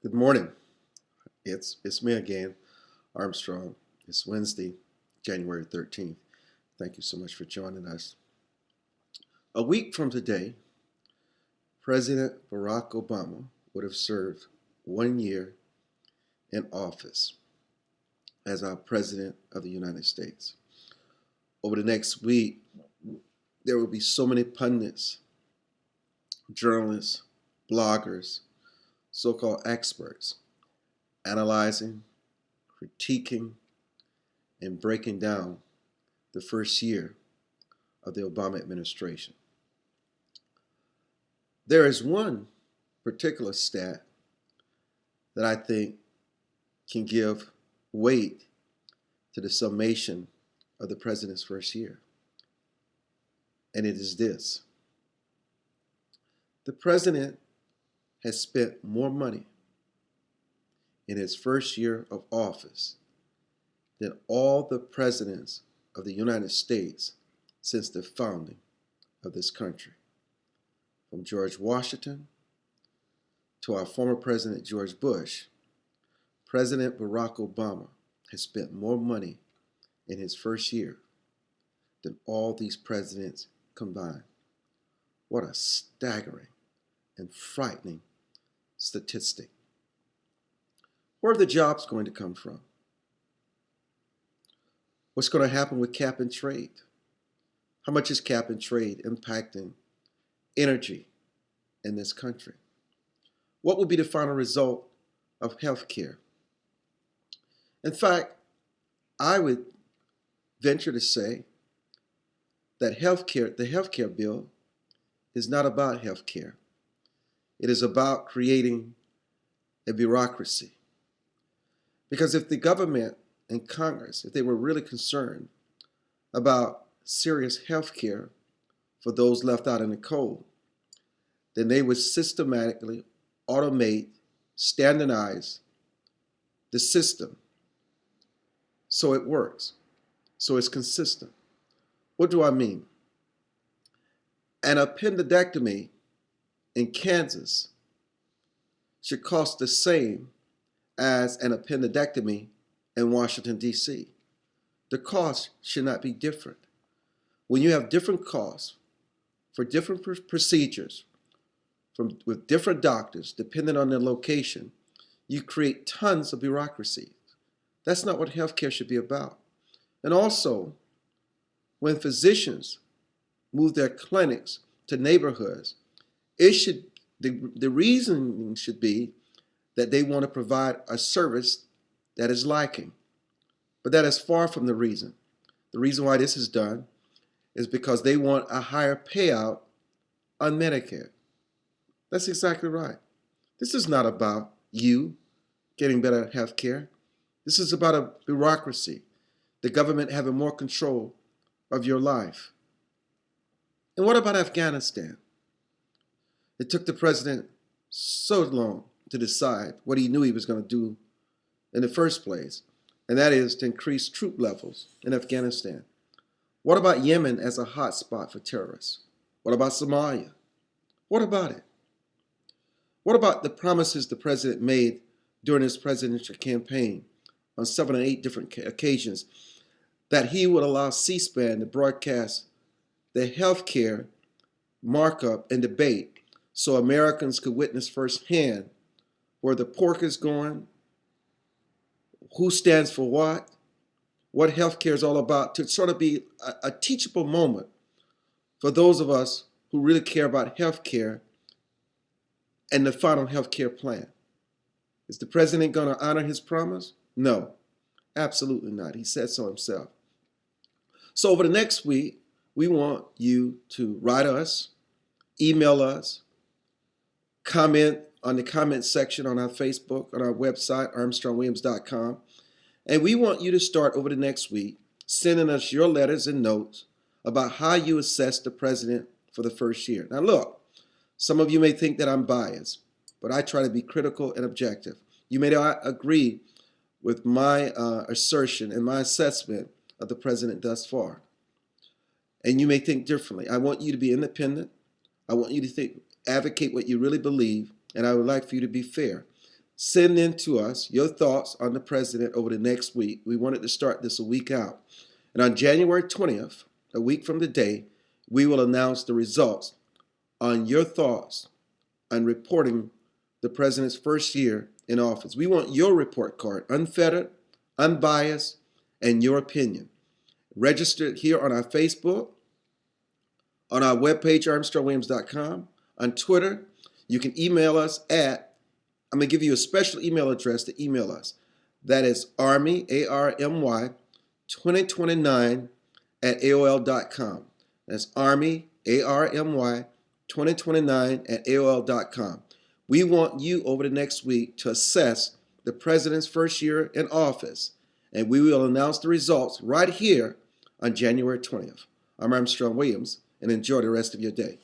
Good morning. It's me again, Armstrong. It's Wednesday, January 13th. Thank you so much for joining us. A week from today, President Barack Obama would have served 1 year in office as our President of the United States. Over the next week, there will be so many pundits, journalists, bloggers, so-called experts analyzing, critiquing, and breaking down the first year of the Obama administration. There is one particular stat that I think can give weight to the summation of the president's first year, and it is this. The president has spent more money in his first year of office than all the presidents of the United States since the founding of this country. From George Washington to our former President George Bush, President Barack Obama has spent more money in his first year than all these presidents combined. What a staggering and frightening statistic. Where are the jobs going to come from? What's going to happen with cap and trade? How much is cap and trade impacting energy in this country? What will be the final result of health care? In fact, I would venture to say that the healthcare bill is not about health care. It is about creating a bureaucracy. Because if the government and Congress, if they were really concerned about serious health care for those left out in the cold, then they would systematically automate, standardize the system so it works, so it's consistent. What do I mean? An appendectomy in Kansas should cost the same as an appendectomy in Washington, D.C. The cost should not be different. When you have different costs for different procedures with different doctors, depending on their location, you create tons of bureaucracy. That's not what healthcare should be about. And also, when physicians move their clinics to neighborhoods, the reason should be that they want to provide a service that is lacking. But that is far from the reason. The reason why this is done is because they want a higher payout on Medicare. That's exactly right. This is not about you getting better health care. This is about a bureaucracy, the government having more control of your life. And what about Afghanistan? It took the president so long to decide what he knew he was going to do in the first place, and that is to increase troop levels in Afghanistan. What about Yemen as a hot spot for terrorists? What about Somalia? What about it? What about the promises the president made during his presidential campaign on 7 or 8 different occasions that he would allow C-SPAN to broadcast the healthcare markup and debate so Americans could witness firsthand where the pork is going, who stands for what healthcare is all about, to sort of be a teachable moment for those of us who really care about healthcare and the final healthcare plan. Is the president going to honor his promise? No, absolutely not. He said so himself. So over the next week, we want you to write us, email us, comment on the comment section on our Facebook, on our website, armstrongwilliams.com. And we want you to start over the next week sending us your letters and notes about how you assess the president for the first year. Now look, some of you may think that I'm biased, but I try to be critical and objective. You may not agree with my assertion and my assessment of the president thus far. And you may think differently. I want you to be independent. I want you to advocate what you really believe, and I would like for you to be fair. Send in to us your thoughts on the president over the next week. We wanted to start this a week out. And on January 20th, a week from today, we will announce the results on your thoughts on reporting the president's first year in office. We want your report card, unfettered, unbiased, and your opinion. Registered here on our Facebook, on our webpage, armstrongwilliams.com, on Twitter. You can email us at, I'm going to give you a special email address to email us. That is Army, A-R-M-Y, 2029 at AOL.com. That's Army, A-R-M-Y, 2029 at AOL.com. We want you over the next week to assess the president's first year in office, and we will announce the results right here on January 20th. I'm Armstrong Williams, and enjoy the rest of your day.